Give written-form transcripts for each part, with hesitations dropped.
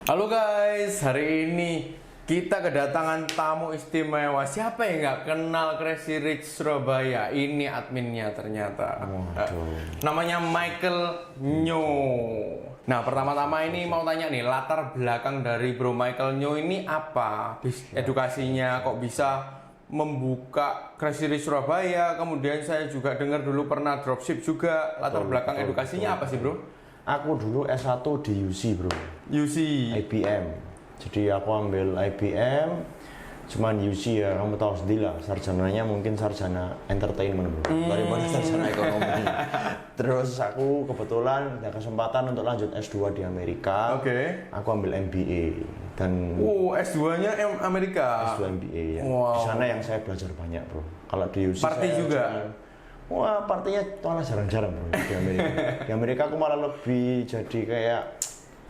Halo guys, hari ini kita kedatangan tamu istimewa. Siapa yang nggak kenal Crazy Rich Surabaya? Ini adminnya ternyata. Namanya Michael Nyo. Nah, pertama-tama ini mau tanya nih, latar belakang dari Bro Michael Nyo ini apa? Edukasinya kok bisa membuka Crazy Rich Surabaya? Kemudian saya juga dengar dulu pernah dropship juga. Latar belakang edukasinya apa sih, Bro? Aku dulu S1 di UC bro. UC IBM. Jadi aku ambil IBM. Cuman UC ya kamu tahu sendiri lah, sarjananya mungkin sarjana entertainment bro, daripada sarjana ekonomi. Terus aku kebetulan ada kesempatan untuk lanjut S2 di Amerika. Oke. Aku ambil MBA dan S2-nya Amerika. S2 MBA ya. Wow. Di sana yang saya belajar banyak bro. Kalau di UC Party saya juga. Wah, partinya malah jarang-jarang bro di Amerika. Di Amerika aku malah lebih jadi kayak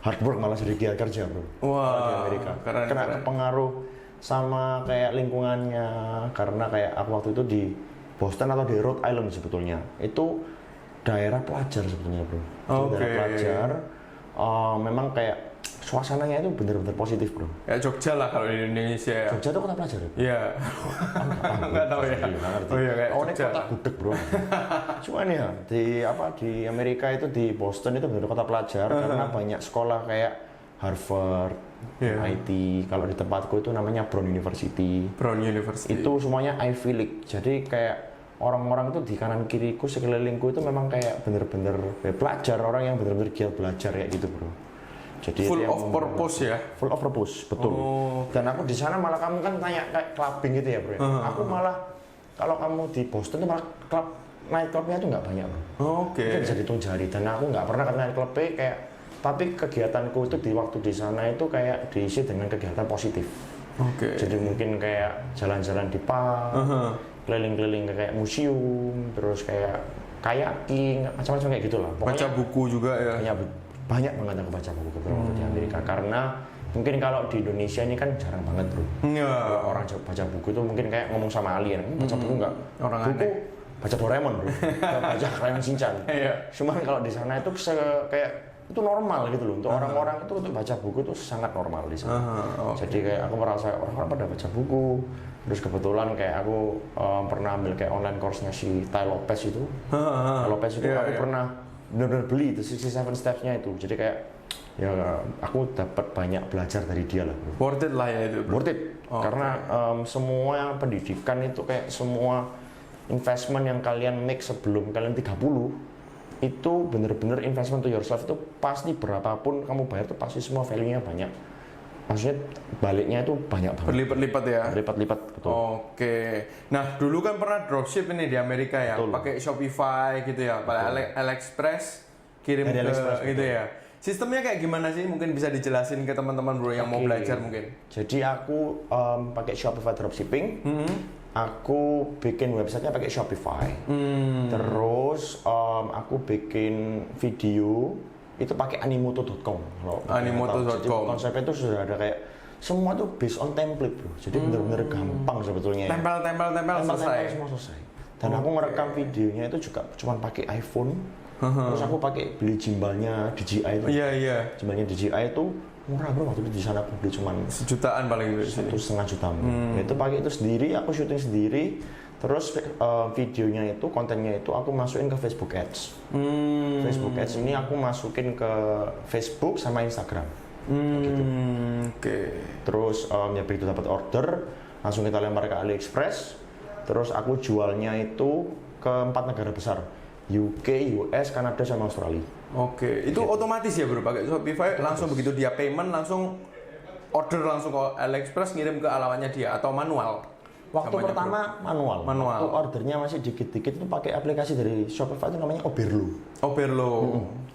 hard work, malah jadi giat kerja bro. Wah, di Amerika. keren, Kena keren. pengaruh sama kayak lingkungannya, karena kayak aku waktu itu di Boston atau di Rhode Island sebetulnya. Itu daerah pelajar sebetulnya bro. Oke. Daerah pelajar. Memang kayak suasananya itu bener-bener positif bro. Ya Jogja lah kalau di Indonesia. Jogja itu kota pelajar ya? Iya. Nggak tahu ya. Oh iya kayak Oh, ini Jogja. kota gudeg bro. Cuman ya di Amerika itu di Boston itu benar kota pelajar karena banyak sekolah kayak Harvard, Iya. MIT. Kalau di tempatku itu namanya Brown University. Brown University. Itu semuanya Ivy League. Jadi kayak orang-orang itu di kanan kiriku sekelilingku itu memang kayak bener-bener pelajar, orang yang bener-bener giat belajar kayak gitu bro. Jadi Full itu yang of purpose ya. Full of purpose, betul. Oh. Dan aku di sana malah, kamu kan tanya kayak clubbing gitu ya bro. Aku malah kalau kamu di Boston itu malah night clubnya itu nggak banyak bro. Oke. Itu bisa dihitung jari. Dan aku nggak pernah ke night club kayak. Tapi kegiatanku itu di waktu di sana itu kayak diisi dengan kegiatan positif. Oke. Jadi mungkin kayak jalan-jalan di pub, keliling-keliling ke kayak museum, terus kayak kayaking, macam-macam kayak gitulah. Baca buku juga ya. Banyak banget aku baca buku waktu di Amerika, karena mungkin kalau di Indonesia ini kan jarang banget bro. Iya. Kalau orang baca buku itu mungkin kayak ngomong sama alien, baca buku nggak? Orang buku aneh. baca Doraemon bro, nggak baca Crayon Shinchan. Iya. Cuman kalau di sana itu kayak itu normal gitu loh, untuk orang-orang itu untuk baca buku itu sangat normal di sana. Oke. Jadi kayak aku merasa orang-orang pada baca buku. Terus kebetulan kayak aku pernah ambil kayak online course-nya si Tai Lopez itu. Tai Lopez itu Iya, aku iya. pernah benar-benar beli itu 67 steps-nya itu. Jadi kayak ya aku dapat banyak belajar dari dia lah bro. Worth it lah ya itu. Bro. Worth it. Karena semua pendidikan itu kayak semua investment yang kalian make sebelum kalian 30 itu bener-bener investment to yourself, itu pasti berapapun kamu bayar itu pasti semua value-nya banyak. Maksudnya baliknya itu banyak banget. Berlipat-lipat ya. Berlipat-lipat, betul. Oke. Nah, dulu kan pernah dropship ini di Amerika ya, Betul. pakai Shopify gitu ya, pakai AliExpress kirim Dari ke AliExpress, gitu betul. ya. Sistemnya kayak gimana sih? Mungkin bisa dijelasin ke teman-teman bro yang mau Oke. belajar mungkin. Jadi aku pakai Shopify dropshipping. Aku bikin websitenya pakai Shopify. Terus aku bikin video itu pakai animoto.com. Animoto.com. Jadi konsepnya itu sudah ada kayak semua tuh based on template bro. Jadi bener-bener gampang sebetulnya. Ya. Tempel selesai. Semua selesai. Dan aku ngerekam videonya itu juga cuma pakai iPhone. Terus aku pakai beli gimbalnya DJI itu. Iya. Gimbalnya DJI itu murah bro, waktu itu di sana aku beli cuma Sejutaan paling di sini. 1,5 juta. Itu pakai itu sendiri, aku syuting sendiri. Terus videonya itu, kontennya itu aku masukin ke Facebook Ads. Facebook Ads ini aku masukin ke Facebook sama Instagram. Gitu. Oke. Terus ya begitu dapat order, langsung kita lempar ke AliExpress. Terus aku jualnya itu ke 4 negara besar, UK, US, Kanada, sama Australia. Oke. Itu otomatis ya bro, pakai Shopify langsung begitu dia payment langsung order langsung ke AliExpress ngirim ke alamatnya dia atau manual? Waktu Namanya, pertama manual. Manual. Waktu ordernya masih dikit-dikit itu pakai aplikasi dari Shopify itu namanya Oberlo. Oberlo.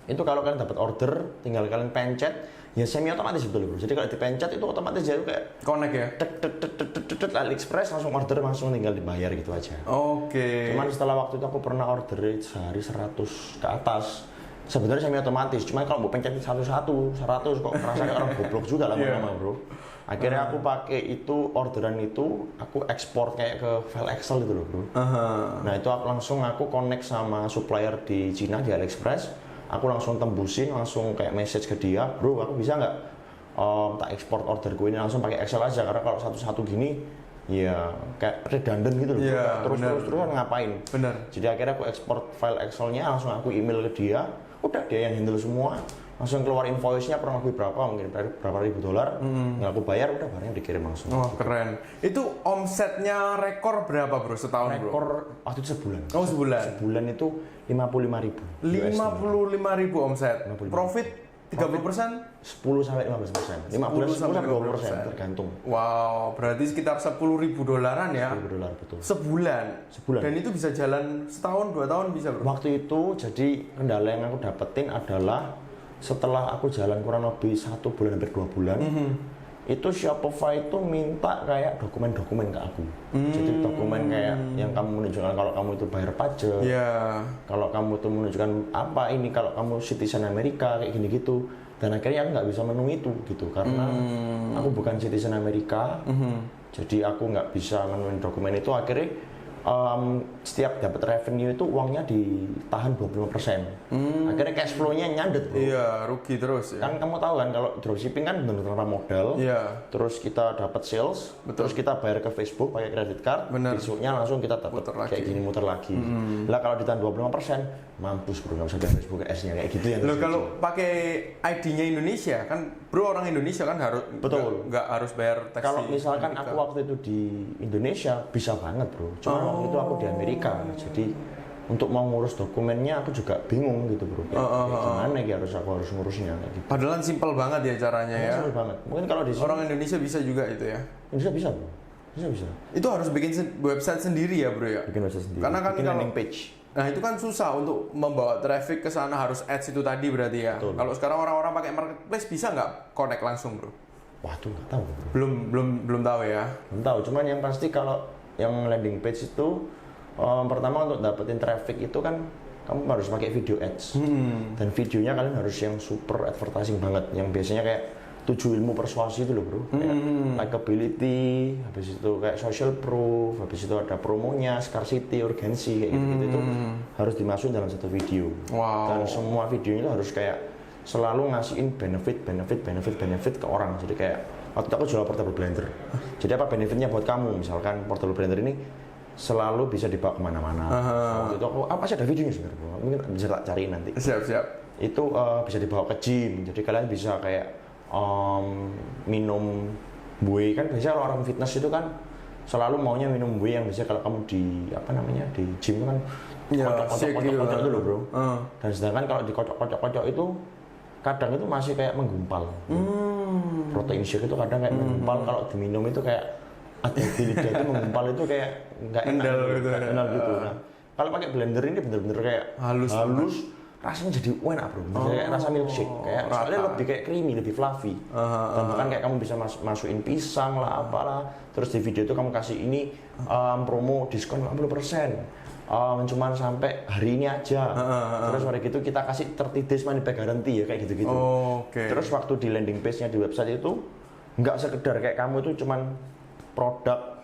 Itu kalau kalian dapat order, tinggal kalian pencet, ya semi otomatis betul bro. Jadi kalau dipencet itu otomatis jadi kayak Connect ya? tek AliExpress langsung order, langsung tinggal dibayar gitu aja. Oke. Cuman setelah waktu itu aku pernah order sehari 100 ke atas. Sebenarnya semi otomatis, cuma kalau mau pencet satu-satu 100 kok rasanya orang goblok juga lama-lama bro. Akhirnya aku pakai itu orderan itu, aku ekspor kayak ke file Excel gitu loh bro. Nah itu aku connect sama supplier di Cina di AliExpress. Aku langsung tembusin, langsung kayak message ke dia, bro aku bisa nggak tak ekspor orderku ini langsung pakai Excel aja, karena kalau satu-satu gini ya kayak redundant gitu loh. Iya, Terus kan ngapain? Bener. Jadi akhirnya aku ekspor file Excelnya, langsung aku email ke dia, udah dia yang handle semua, langsung keluar invoice-nya kurang lebih berapa, mungkin berapa ribu $, nggak aku bayar, udah barangnya dikirim langsung. Oh keren. Itu omsetnya rekor berapa bro setahun bro? Rekor waktu itu sebulan. Oh sebulan. Sebulan itu 55.000. 55.000 omset. 55.000. Profit 30%? 10 sampai 15%. 15 sampai 20% tergantung. Wow, berarti sekitar $10.000 ya? $10 betul. Sebulan. Sebulan. Dan itu bisa jalan setahun, 2 tahun bisa bro? Waktu itu jadi kendala yang aku dapetin adalah setelah aku jalan kurang lebih 1 bulan hampir 2 bulan, itu Shopify itu minta kayak dokumen-dokumen ke aku. Jadi dokumen kayak yang kamu menunjukkan kalau kamu itu bayar pajak, kalau kamu itu menunjukkan apa ini, kalau kamu citizen Amerika kayak gini gitu. Dan akhirnya aku nggak bisa memenuhi itu gitu karena aku bukan citizen Amerika, jadi aku nggak bisa memenuhi dokumen itu. Akhirnya setiap dapat revenue itu uangnya ditahan 25%. Akhirnya cash flow-nya nyandet bro. Iya, rugi terus ya. Kan kamu tahu kan kalau dropshipping kan benar-benar tanpa modal. Iya. Terus kita dapat sales, terus kita bayar ke Facebook pakai credit card, besoknya langsung kita dapat kayak gini muter lagi. Lah kalau ditahan 25%, mampus bro, nggak usah bayar Facebook ads-nya kayak gitu ya. Loh kalau pakai ID-nya Indonesia kan, bro orang Indonesia kan harus nggak harus bayar tax. Kalau misalkan aku waktu itu di Indonesia bisa banget bro, cuma waktu itu aku di Amerika, jadi untuk mau ngurus dokumennya aku juga bingung gitu bro, kayak gimana ya aku harus ngurusnya kayak gitu. Padahal simpel banget ya caranya ya. Simpel banget. Mungkin kalau di sini, orang Indonesia bisa juga itu ya. Bisa bro, bisa. Itu harus bikin website sendiri ya bro ya. Bikin website sendiri. Karena kan bikin kalau landing page. Nah itu kan susah untuk membawa traffic ke sana, harus ads itu tadi berarti ya. Betul. Kalau sekarang orang-orang pakai marketplace bisa nggak connect langsung bro? Wah tuh nggak tahu bro. Belum tahu ya. Belum tahu. Cuman yang pasti kalau yang landing page itu pertama untuk dapetin traffic itu kan kamu harus pakai video ads. Dan videonya kalian harus yang super advertising banget, yang biasanya kayak 7 ilmu persuasi itu loh bro, kayak likability, habis itu kayak social proof, habis itu ada promonya, scarcity, urgency, kayak gitu-gitu itu harus dimasukin dalam satu video. Dan semua video itu harus kayak selalu ngasihin benefit ke orang. Jadi kayak waktu itu aku jual portable blender. Jadi apa benefitnya buat kamu? Misalkan portable blender ini selalu bisa dibawa kemana-mana. Waktu itu aku pasti ada videonya sebenarnya, mungkin bisa tak cariin nanti. Siap. Itu bisa dibawa ke gym, jadi kalian bisa kayak minum buih. Kan biasanya kalau orang fitness itu kan selalu maunya minum buih yang biasanya kalau kamu di di gym kan kocok-kocok itu loh bro. Dan sedangkan kalau dikocok-kocok itu kadang itu masih kayak menggumpal. Protein shake itu kadang kayak menggumpal, kalau diminum itu kayak di lidah itu menggumpal, itu kayak nggak enak gitu. Nah, kalau pakai blender ini bener-bener kayak halus, rasanya jadi enak bro, kayak rasa milkshake, kayak soalnya lebih kayak creamy, lebih fluffy. Dan bahkan kayak kamu bisa masukin pisang lah, apalah. Terus di video itu kamu kasih ini promo diskon 50%. Cuman sampai hari ini aja. Terus hari gitu kita kasih 30 days money back guarantee ya, kayak gitu-gitu. Terus waktu di landing page-nya di website itu nggak sekedar kayak kamu itu cuman produk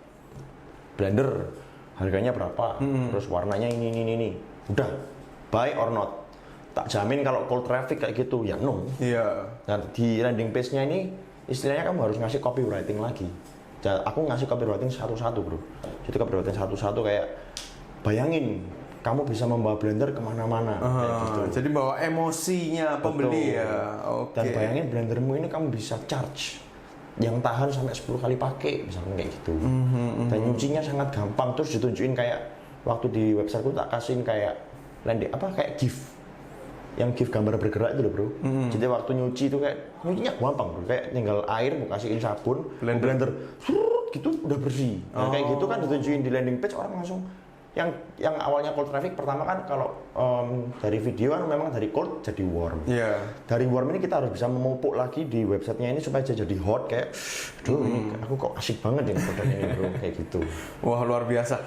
blender, harganya berapa, terus warnanya ini. Udah, buy or not. Tak jamin kalau cold traffic kayak gitu, ya no. Dan di landing page-nya ini istilahnya kamu harus ngasih copywriting lagi. Dan aku ngasih copywriting satu-satu bro. Jadi copywriting satu-satu kayak bayangin kamu bisa membawa blender kemana-mana kayak gitu. Jadi bawa emosinya pembeli. Betul. Ya. Dan bayangin blendermu ini kamu bisa charge yang tahan sampai 10 kali pakai, misalnya kayak gitu. Dan nyucinya sangat gampang. Terus ditunjukin kayak waktu di websiteku tak kasihin kayak kayak GIF. Yang GIF gambar bergerak itu loh bro. Jadi waktu nyuci itu kayak nyucinya gampang bro. Kayak tinggal air, mau kasihin sabun, blender gitu udah bersih. Nah, kayak gitu kan ditunjukin di landing page, orang langsung yang awalnya cold traffic pertama kan kalau dari video kan memang dari cold jadi warm. Dari warm ini kita harus bisa memupuk lagi di websitenya ini supaya jadi hot, kayak ini aku kok asik banget ini produk ini bro, kayak gitu. Wah luar biasa.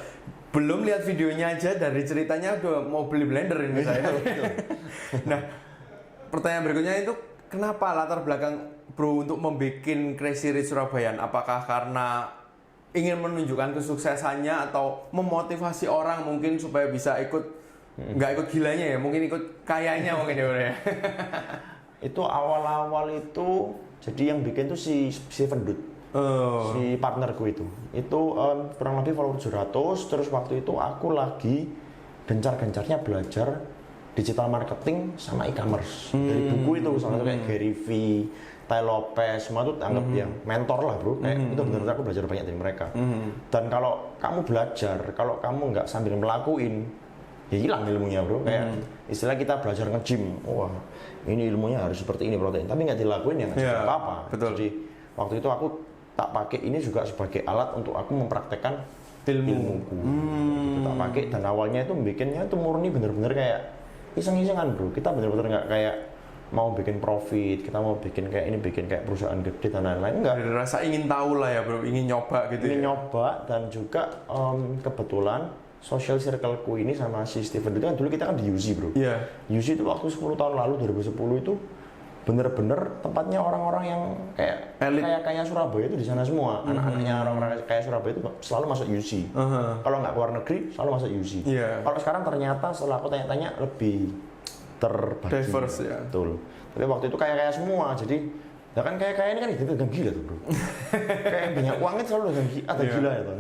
Belum lihat videonya aja dari ceritanya udah mau beli blender ini saya. Nah pertanyaan berikutnya itu, kenapa latar belakang bro untuk membuat Crazy Rich Surabaya? Apakah karena ingin menunjukkan kesuksesannya atau memotivasi orang mungkin supaya bisa ikut, nggak ikut gilanya ya, mungkin ikut kayanya mungkin ya bro ya? Itu awal-awal itu jadi yang bikin tuh si Vendut. Si partnerku itu kurang lebih follower 700. Terus waktu itu aku lagi gencar-gencarnya belajar digital marketing sama e-commerce dari buku itu, salah satu kayak Gary V, Tai Lopez, semua tuh anggap yang mentor lah bro. Kayak itu benar-benar aku belajar banyak dari mereka. Dan kalau kamu belajar, kalau kamu nggak sambil melakuin, ya hilang ilmunya bro. Kayak istilah kita belajar nge-gym, wah ini ilmunya harus seperti ini protein, tapi nggak dilakuin ya nggak jadi apa-apa. Jadi waktu itu aku tak pakai ini juga sebagai alat untuk aku mempraktekkan ilmuku. Gitu, tak pakai, dan awalnya itu bikinnya itu murni bener-bener kayak iseng-isengan bro. Kita bener-bener nggak kayak mau bikin profit, kita mau bikin kayak ini, bikin kayak perusahaan gede dan lain-lain, enggak. Rasa ingin tahu lah ya bro, ingin nyoba gitu. Ingin nyoba, dan juga kebetulan social circleku ini sama si Steven itu kan dulu kita kan di UC bro. Iya. UC itu waktu 10 tahun lalu 2010 itu bener-bener tempatnya orang-orang yang kayak elit, kayak Surabaya itu di sana semua. Anak-anaknya orang-orang kayak Surabaya itu selalu masuk UC. Kalau nggak keluar negeri selalu masuk UC. Kalau sekarang ternyata setelah aku tanya-tanya lebih terbagi. Diverse ya. Betul. Tapi waktu itu kayak semua. Jadi ya kan kayak ini kan dagang gila tuh bro. Kayak banyak uangnya selalu ada gila itu.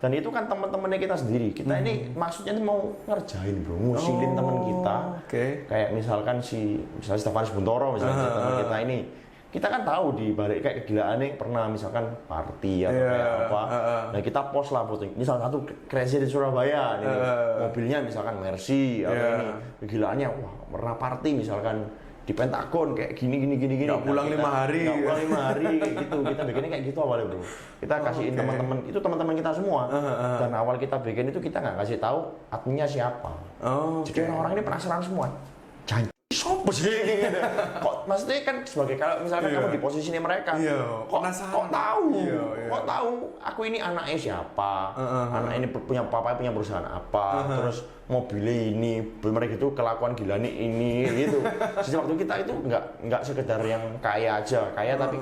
Dan itu kan teman-temannya kita sendiri. Kita ini maksudnya ini mau ngerjain bro, ngusilin teman kita. Kayak misalkan misalnya Stefanus Buntoro misalnya teman kita ini. Kita kan tahu di balik kayak kegilaannya pernah misalkan party atau kayak apa. Nah kita post lah foto. Ini salah satu crazy di Surabaya. Ini mobilnya misalkan Mercy atau ini kegilaannya wah pernah party misalkan di Pentagon kayak gini. Nggak pulang 5 hari. Nggak pulang 5 hari kayak gitu. Kita bikinnya kayak gitu awalnya bro. Kita kasihin teman-teman, itu teman-teman kita semua. Dan awal kita bikin itu kita nggak kasih tahu adminnya siapa. Jadi orang-orang ini penasaran semua. Jangan sopo sih gitu. Kok maksudnya kan sebagai kalau misalkan kamu di posisinya mereka. Kok tahu? Kok tahu aku ini anaknya siapa? Anak ini punya papa punya perusahaan apa? Terus mobilnya ini, mereka itu kelakuan gila nih ini gitu. Jadi waktu kita itu nggak sekedar yang kaya aja, kaya tapi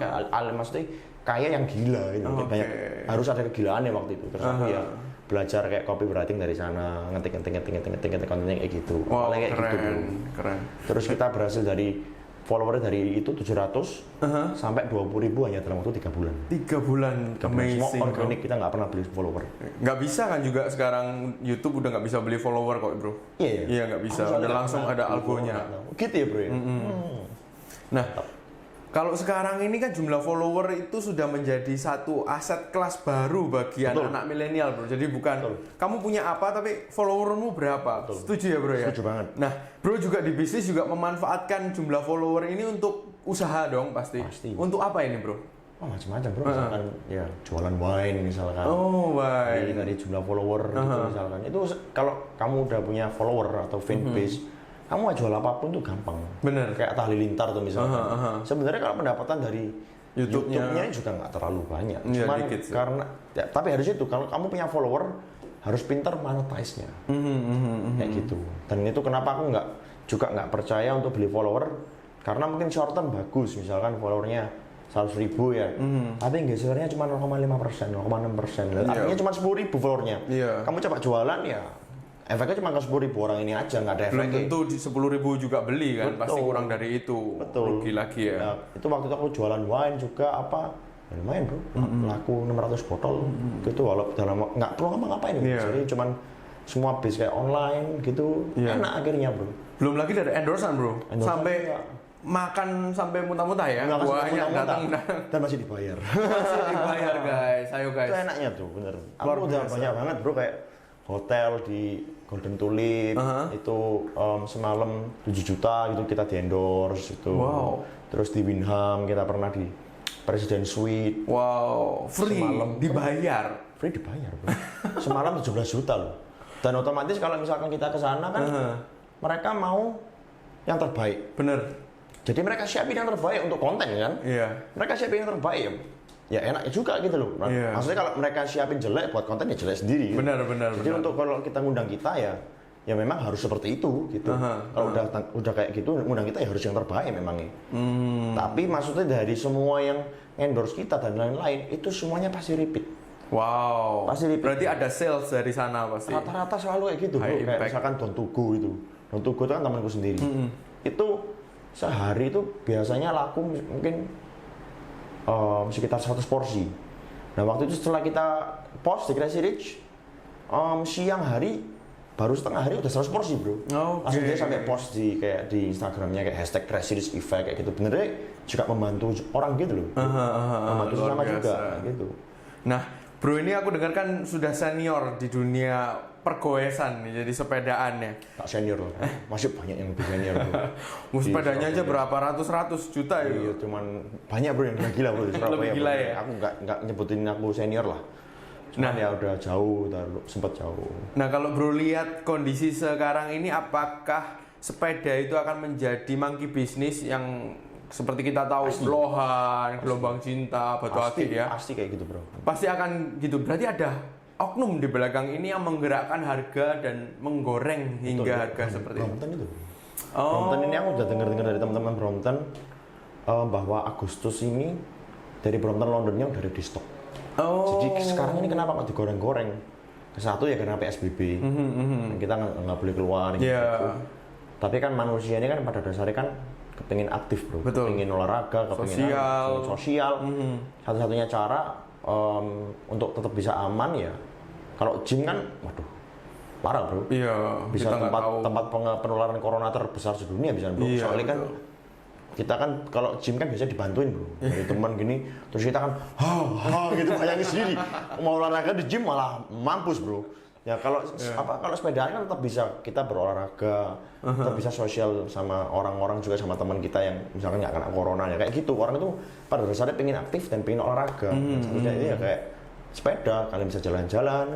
maksudnya kaya yang gila gitu. Banyak harus ada kegilaannya waktu itu. Terus aku ya belajar kayak copywriting dari sana, ngetik kontennya kayak gitu. Wow, kayak keren, gitu keren. Terus kita berhasil dari followernya dari itu 700 sampai 20.000 hanya dalam waktu 3 bulan. 3 bulan, amazing. Semua organik, kita nggak pernah beli follower. Nggak bisa kan juga sekarang YouTube udah nggak bisa beli follower kok bro? Iya nggak bisa, udah langsung ada algonya. Gitu ya bro ya? Nah, kalau sekarang ini kan jumlah follower itu sudah menjadi satu aset kelas baru bagi anak-anak milenial bro. Jadi bukan kamu punya apa tapi followermu berapa. Setuju ya bro ya? Setuju banget. Nah bro juga di bisnis juga memanfaatkan jumlah follower ini untuk usaha dong pasti. Untuk apa ini bro? Oh macam-macam bro, misalkan ya jualan wine misalkan. Wine. Dari jumlah follower gitu misalkan. Itu kalau kamu udah punya follower atau fanbase, kamu jual apapun tuh gampang. Bener. Kayak Atta Halilintar tuh misalkan. Sebenarnya kalau pendapatan dari YouTube-nya juga nggak terlalu banyak. Cuman karena, ya, tapi harus itu kalau kamu punya follower harus pintar monetize-nya. Kayak gitu. Dan itu kenapa aku nggak percaya untuk beli follower, karena mungkin short term bagus, misalkan followernya 100.000 ya, tapi engagement-nya cuma 0,5%, 0,6%. Artinya cuma 10.000 followernya. Kamu coba jualan ya. Efeknya cuma ke 10.000 orang ini aja, nggak ada efeknya. Belum tentu 10.000 juga beli kan, pasti kurang dari itu. Rugi lagi ya. Nah, itu waktu itu aku jualan wine juga apa, ya lumayan bro, laku 600 botol gitu, walaupun dalam nggak perlu ngapa-ngapain jadi cuman semua base kayak online gitu, enak akhirnya bro. Belum lagi dari endorsean bro, sampai makan sampai muntah-muntah ya, banyak datang dan masih dibayar. Masih dibayar guys, ayo guys. Itu enaknya tuh bener. Aku udah banyak banget bro, kayak hotel di Golden Tulip itu semalam 7 juta gitu kita di endorse itu. Terus di Windham kita pernah di Presiden Suite. Free semalam dibayar. Free dibayar bro. Semalam 17 juta loh. Dan otomatis kalau misalkan kita ke sana kan mereka mau yang terbaik. Bener. Jadi mereka siapin yang terbaik untuk konten kan? Mereka siapin yang terbaik ya. Ya enak juga gitu loh. Maksudnya kalau mereka siapin jelek buat konten ya jelek sendiri. Gitu. Benar. Jadi untuk kalau kita ngundang kita ya memang harus seperti itu gitu. Kalau udah kayak gitu ngundang kita ya harus yang terbaik memangnya. Tapi maksudnya dari semua yang endorse kita dan lain-lain itu semuanya pasti repeat. Pasti repeat. Berarti ada sales dari sana pasti. Rata-rata selalu kayak gitu. Kayak misalkan Don Tugo itu. Don Tugo itu kan temanku sendiri. Itu sehari itu biasanya laku mungkin sekitar 100 porsi. Nah waktu itu setelah kita post di Crazy Rich, siang hari baru setengah hari udah 100 porsi bro. Langsung dia sampai post di kayak di Instagramnya kayak hashtag Crazy Rich Effect kayak gitu. Benernya juga membantu orang gitu loh. Membantu sama juga gitu. Nah bro ini aku dengar kan sudah senior di dunia pergoesan nih, jadi sepedaan ya. Tak senior loh, masih banyak yang lebih senior bro. Sepedanya aja berapa ratus juta ya? Iya, cuman banyak bro yang gila bro di Surabaya. Lebih gila ya? Aku nggak nyebutin aku senior lah. Cuman ya udah jauh, sempat jauh. Nah kalau bro lihat kondisi sekarang ini, apakah sepeda itu akan menjadi monkey bisnis yang seperti kita tahu Lohan, Gelombang Cinta, Batu Akik ya? Pasti kayak gitu bro. Pasti akan gitu. Berarti ada oknum di belakang ini yang menggerakkan harga dan menggoreng hingga harga seperti itu. Brompton itu. Brompton ini aku udah dengar dari teman-teman Brompton bahwa Agustus ini dari Brompton Londonnya udah ada di stok. Jadi sekarang ini kenapa kok digoreng-goreng? Satu ya karena PSBB, kita nggak boleh keluar. Gitu. Tapi kan manusia ini kan pada dasarnya kan kepingin aktif bro, kepingin olahraga, kepingin sosial. Satu-satunya cara untuk tetap bisa aman ya, kalau gym kan, waduh, parah bro. Iya. Bisa tempat penularan corona terbesar sedunia bisa bro. Iya, soalnya kan kita kan kalau gym kan biasa dibantuin bro, dari teman gini, terus kita kan gitu bayangin sendiri, mau olahraga di gym malah mampus bro. Ya kalau kalau sepedaan kan tetap bisa kita berolahraga, tetap bisa sosial sama orang-orang juga sama teman kita yang misalkan nggak kena corona ya kayak gitu. Orang itu pada dasarnya pengen aktif dan pengen olahraga. Satunya itu ya kayak sepeda, kalian bisa jalan-jalan,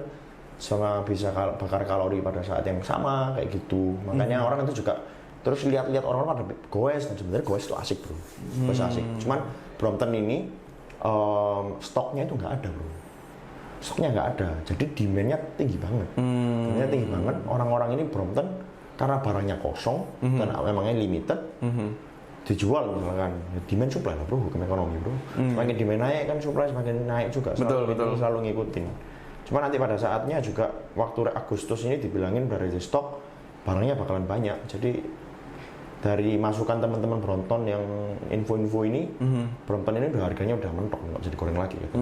sama bisa bakar kalori pada saat yang sama kayak gitu. Makanya orang itu juga terus lihat-lihat orang-orang pada goes, dan sebenarnya goes itu asik bro, goes asik. Cuman Brompton ini stoknya itu nggak ada bro. Stoknya nggak ada, jadi demand-nya tinggi banget. Demand-nya tinggi banget. Orang-orang ini Brompton karena barangnya kosong dan memangnya limited, dijual misalkan. Demand supply lah bro, hukum ekonomi bro. Semakin demand naik kan supply semakin naik juga. Selalu ngikutin. Cuma nanti pada saatnya juga waktu Agustus ini dibilangin dari stok barangnya bakalan banyak. Jadi dari masukan teman-teman Brompton yang info-info ini, Brompton ini udah harganya udah mentok, nggak bisa digoreng lagi. Gitu.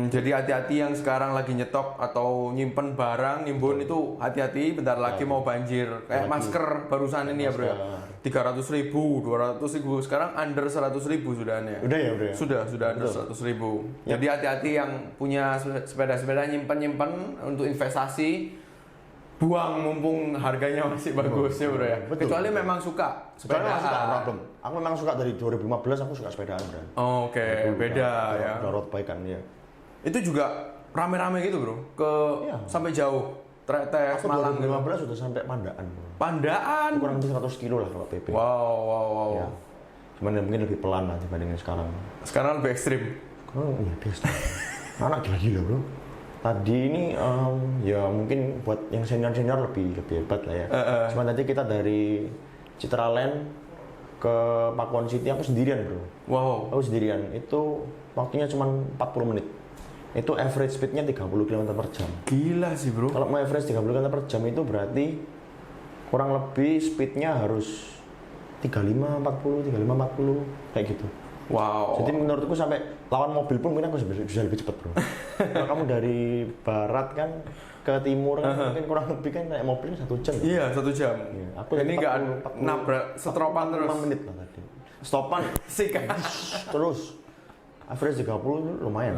Jadi hati-hati yang sekarang lagi nyetok atau nyimpen barang, nimbun itu hati-hati, bentar lagi mau banjir. Kayak masker barusan ini ya bro ya, 300.000, 200.000, sekarang under 100.000 sudah ya? Udah ya bro ya? Sudah under 100.000. Jadi hati-hati yang punya sepeda-sepeda nyimpen untuk investasi, buang mumpung harganya masih bagus ya bro ya. Kecuali memang suka sepeda. Aku memang suka dari 2015 aku suka sepedaan bro. Oke, beda ya. Udah road bike kan ya. Itu juga rame-rame gitu bro, sampai jauh. Tes Malang 2015 sudah sampai Pandaan. Bro. Pandaan? Kurang lebih 100 kilo lah kalau PP. Wow. Ya. Cuman mungkin lebih pelan lah dibandingin sekarang. Sekarang lebih ekstrim. Lebih ekstrim. Anak gila bro. Tadi ini ya mungkin buat yang senior lebih hebat lah ya. Cuma tadi kita dari Citraland ke Pakuan City aku sendirian bro. Wow. Aku sendirian. Itu waktunya cuma 40 menit. Itu average speednya 30 km per jam. Gila sih bro. Kalau mau average 30 km per jam itu berarti kurang lebih speednya harus 35, 40 kayak gitu. Wow. Jadi menurutku sampai lawan mobil pun mungkin aku bisa lebih cepat bro. Kalau kamu dari barat kan ke timur kan mungkin kurang lebih kan naik mobil 1 jam. Iya 1 jam. Ya, aku ini nggak nabrak setropan terus. 5 menit lah tadi. Stopan sikat. terus average 30 lumayan.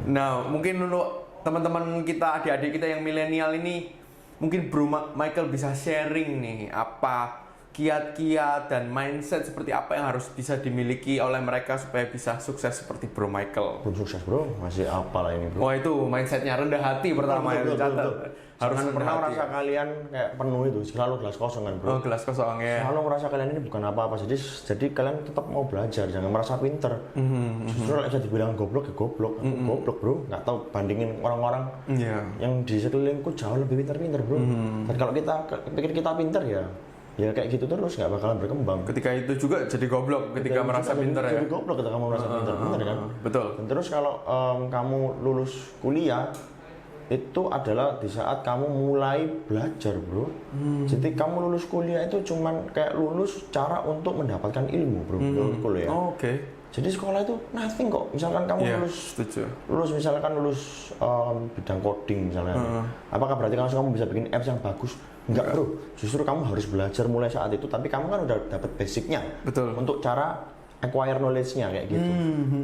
Nah mungkin untuk teman-teman kita, adik-adik kita yang milenial ini, mungkin Bro Michael bisa sharing nih apa kiat-kiat dan mindset seperti apa yang harus bisa dimiliki oleh mereka supaya bisa sukses seperti Bro Michael. Belum sukses bro, masih apalah ini bro. Wah itu mindsetnya rendah hati pertama yang dicatat. Harus pernah merasa kalian kayak penuh itu, selalu gelas kosong kan bro. Oh gelas kosong ya. Selalu merasa kalian ini bukan apa-apa, jadi kalian tetap mau belajar, jangan merasa pinter. Justru bisa dibilang goblok ya goblok, goblok bro, nggak tahu bandingin orang-orang yang di sekelilingku jauh lebih pinter-pinter bro. Dan kalau kita pikir kita pinter ya kayak gitu terus nggak bakalan berkembang. Ketika itu juga jadi goblok ketika merasa pinter ya. Jadi goblok ketika kamu merasa pinter, bener kan? Betul. Dan terus kalau kamu lulus kuliah itu adalah di saat kamu mulai belajar, bro. Jadi kamu lulus kuliah itu cuman kayak lulus cara untuk mendapatkan ilmu, bro. Menurutku ya. Oh, oke. Jadi sekolah itu nothing kok. Misalkan kamu Iya, lulus setuju. misalkan lulus bidang coding misalnya. Apakah berarti kamu bisa bikin apps yang bagus? Enggak, bro. Justru kamu harus belajar mulai saat itu. Tapi kamu kan udah dapat basicnya. Betul. Untuk cara acquire knowledge-nya kayak gitu.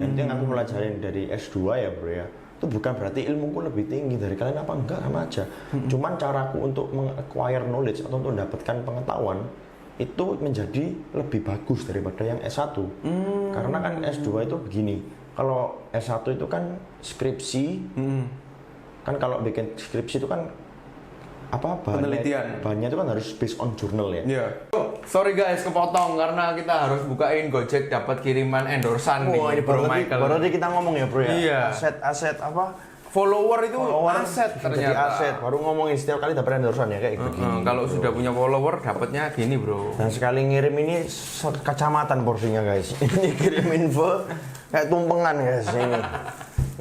Dan itu yang aku pelajarin dari S2 ya, bro ya. Itu bukan berarti ilmuku lebih tinggi dari kalian apa enggak, sama aja. Cuman caraku untuk meng-acquire knowledge atau untuk mendapatkan pengetahuan itu menjadi lebih bagus daripada yang S1. Karena kan S2 itu begini. Kalau S1 itu kan skripsi. Kan kalau bikin skripsi itu kan Penelitian. bahannya itu kan harus based on journal ya. Iya. Oh, sorry guys, kepotong karena kita harus bukain Gojek dapat kiriman endorsan Wah, nih, ini Bro baru Michael. tadi kita ngomong ya, bro ya. Iya. Aset apa? Follower itu Follower aset jadi ternyata. aset. Baru ngomongin setiap kali dapat endorsan ya kayak begini. Kalau sudah punya follower dapatnya gini, Bro. Dan sekali ngirim ini kecamatan porsinya guys. Ini kirim info kayak tumpengan guys ini.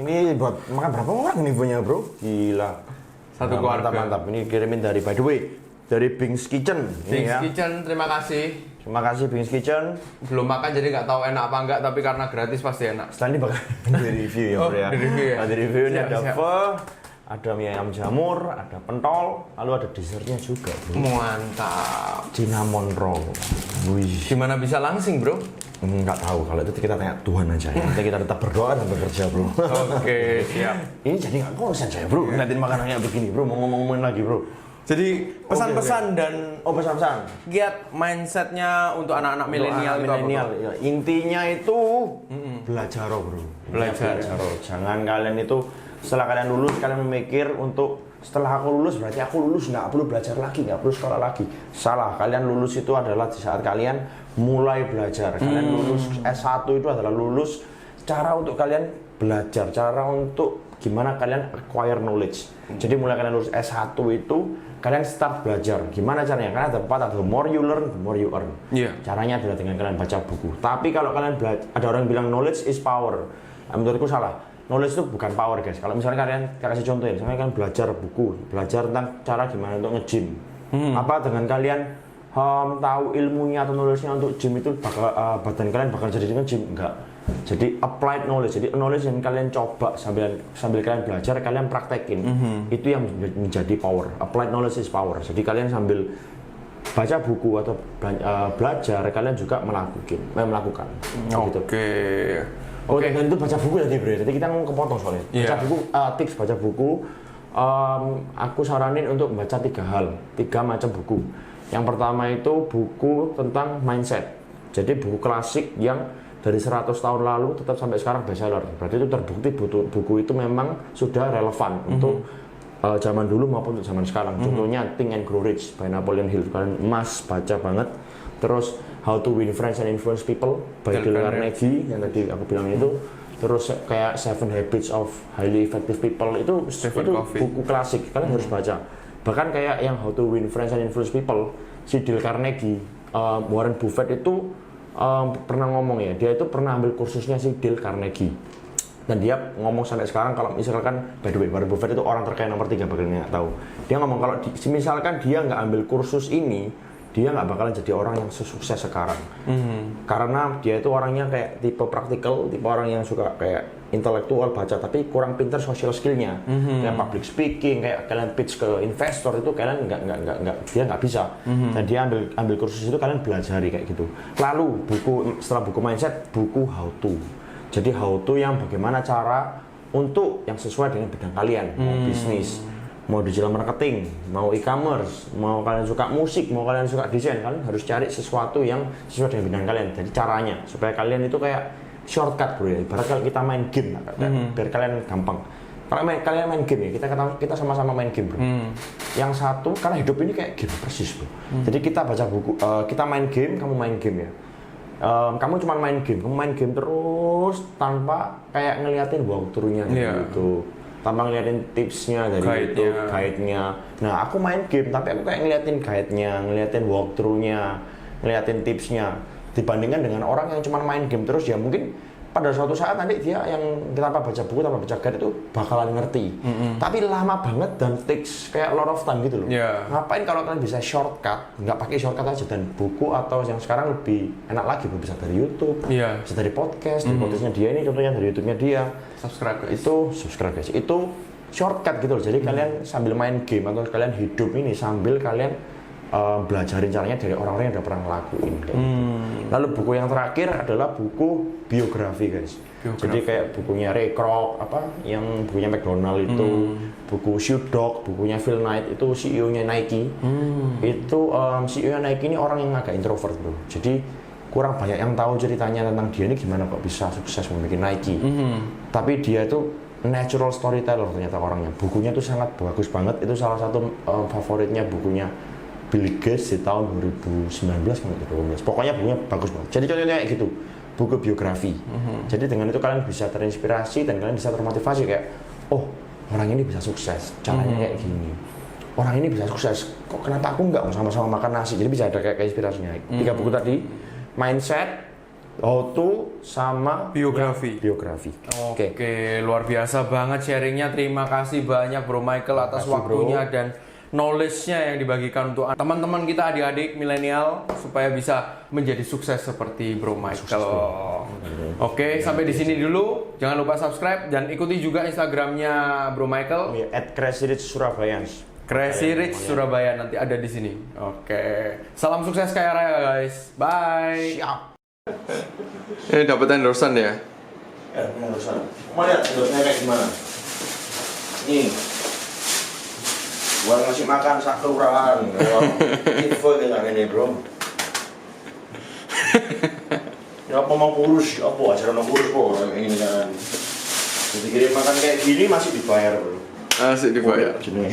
Ini buat makan berapa orang nih infonya, bro? Gila. Satu Nah, keluarga. mantap. Ini kirimin dari, by the way, dari Bing's Kitchen. Ini Bing's ya. Kitchen, terima kasih. Terima kasih Bing's Kitchen. Belum makan jadi nggak tahu enak apa enggak, tapi karena gratis pasti enak. Setelah ini bakal di review ya, Oh, bro ya. di review ya? Nah, di review ini Siap, ada siap. pho, ada mie ayam jamur, ada pentol, lalu ada dessertnya juga, bro. Mantap. Cinnamon roll. Wih. Gimana bisa langsing, Bro? Nggak tahu, kalau itu kita tanya Tuhan aja ya. Nanti kita tetap berdoa dan bekerja, bro. Oke, siap. Ini jadi nggak konsen saya, bro. Ngeliatin makanannya begini, bro. Mau ngomongin lagi, bro. Jadi pesan-pesan dan Oh, pesan-pesan. giat mindsetnya untuk anak-anak milenial itu apa, Milenial. Bro? Ya, intinya itu belajar, bro. Belajar. Jangan kalian itu setelah kalian lulus kalian memikir untuk setelah aku lulus berarti aku lulus nggak perlu belajar lagi, nggak perlu sekolah lagi. Salah. Kalian lulus itu adalah di saat kalian mulai belajar. Kalian lulus S1 itu adalah lulus cara untuk kalian belajar, cara untuk gimana kalian acquire knowledge. Jadi mulai kalian lulus S1 itu kalian start belajar. Gimana caranya? Karena ada pepatah, the more you learn, the more you earn. Iya. Caranya adalah dengan kalian baca buku. Tapi kalau kalian ada orang bilang knowledge is power. Menurutku salah. Knowledge itu bukan power, guys. Kalau misalnya kalian kasih contoh ya, misalnya kalian belajar buku, belajar tentang cara gimana untuk nge-gym. Apa dengan kalian tahu ilmunya atau knowledge-nya untuk gym itu badan kalian bakal jadi nge-gym? Enggak. Jadi applied knowledge, jadi knowledge yang kalian coba sambil kalian belajar, kalian praktekin. Itu yang menjadi power. Applied knowledge is power. Jadi kalian sambil baca buku atau belajar, kalian juga melakukan. Gitu. Oke. Oh, dan itu baca buku tadi, bro. Jadi kita ngomong kepotong soalnya. Baca Iya. buku, tips baca buku. Aku saranin untuk baca 3 hal, 3 macam buku. Yang pertama itu buku tentang mindset. Jadi buku klasik yang dari 100 tahun lalu tetap sampai sekarang bestseller. Berarti itu terbukti buku itu memang sudah relevan untuk zaman dulu maupun untuk zaman sekarang. Contohnya Think and Grow Rich by Napoleon Hill. Kalian baca banget. Terus How to Win Friends and Influence People by Dale Carnegie yang tadi aku bilang itu. Terus kayak 7 Habits of Highly Effective People itu buku klasik. Kalian harus baca. Bahkan kayak yang How to Win Friends and Influence People, si Dale Carnegie, Warren Buffett itu pernah ngomong ya, dia itu pernah ambil kursusnya si Dale Carnegie. Dan dia ngomong sampai sekarang kalau misalkan, by the way, Warren Buffett itu orang terkaya nomor 3 bagi yang nggak tahu. Dia ngomong kalau misalkan dia nggak ambil kursus ini, dia nggak bakalan jadi orang yang sukses sekarang. Karena dia itu orangnya kayak tipe praktikal, tipe orang yang suka kayak intelektual baca, tapi kurang pintar social skillnya. Kayak public speaking, kayak kalian pitch ke investor itu kalian dia nggak bisa. Dan dia ambil kursus itu kalian belajari kayak gitu. Lalu setelah buku mindset, buku how to. Jadi how to yang bagaimana cara untuk yang sesuai dengan bidang kalian, mau bisnis, mau digital marketing, mau e-commerce, mau kalian suka musik, mau kalian suka desain, kalian harus cari sesuatu yang sesuai dengan bidang kalian. Jadi caranya supaya kalian itu kayak shortcut, bro ya. Ibarat kalau kita main game, biar kalian gampang. Kalau kalian main game ya, kita sama-sama main game, bro. Yang satu, karena hidup ini kayak game persis, bro. Jadi kita baca buku, kita main game, kamu main game ya. Kamu cuma main game terus tanpa kayak ngeliatin walkthrough-nya gitu. Tanpa ngeliatin tipsnya dari YouTube, guide-nya. Nah, aku main game, tapi aku kayak ngeliatin guide-nya, ngeliatin walkthrough-nya, ngeliatin tipsnya. Dibandingkan dengan orang yang cuma main game terus, ya mungkin pada suatu saat nanti dia yang tanpa baca buku, tanpa baca guide itu bakalan ngerti. Tapi lama banget dan takes kayak a lot of time gitu loh. Yeah. Ngapain kalau kalian bisa shortcut, nggak pakai shortcut aja, dan buku atau yang sekarang lebih enak lagi, bisa dari YouTube, Iya. bisa dari podcast, dari podcastnya dia ini contohnya dari YouTube-nya dia. Subscribe guys. Itu subscribe guys. Itu shortcut gitu loh. Jadi kalian sambil main game atau kalian hidup ini sambil kalian belajarin caranya dari orang-orang yang udah pernah ngelakuin. Kayak gitu. Lalu buku yang terakhir adalah buku biografi guys. Jadi kayak bukunya Ray Kroc, yang bukunya McDonald itu, buku Shoe Dog, bukunya Phil Knight itu CEO-nya Nike. Itu CEO-nya Nike ini orang yang agak introvert bro. Jadi kurang banyak yang tahu ceritanya tentang dia ini gimana kok bisa sukses membuat Nike. Tapi dia itu natural storyteller ternyata orangnya. Bukunya tuh sangat bagus banget. Itu salah satu favoritnya bukunya Bill Gates di tahun 2019 kan, 2012. Pokoknya bukunya bagus banget. Jadi contohnya kayak gitu, buku biografi. Jadi dengan itu kalian bisa terinspirasi dan kalian bisa termotivasi kayak, oh orang ini bisa sukses, caranya kayak gini. Orang ini bisa sukses, kok kenapa aku nggak sama-sama makan nasi? Jadi bisa ada kayak inspirasinya. 3 buku tadi, mindset, how to, sama Biografi. Biografi. Oke, luar biasa banget sharingnya. Terima kasih banyak Bro Michael atas waktunya dan knowledge-nya yang dibagikan untuk teman-teman kita, adik-adik milenial, supaya bisa menjadi sukses seperti Bro Michael. Oke, sampai di sini dulu. Jangan lupa subscribe dan ikuti juga Instagramnya Bro Michael. @crazyrichsurabayans. Crazy Rich Surabaya nanti ada di sini. Oke, salam sukses kaya raya guys. Bye. Siap. Ini dapat endorsean ya? Endorsean. Mau lihat endorseannya kayak gimana? Nih. Buat ngasih makan sakuran, info kayak gini bro. Ya apa mau kurus, apa ajaran mau kurus bro, kayak gini kan. Jadi kirim makan kayak gini masih dibayar bro. Asik dibayar. Gini.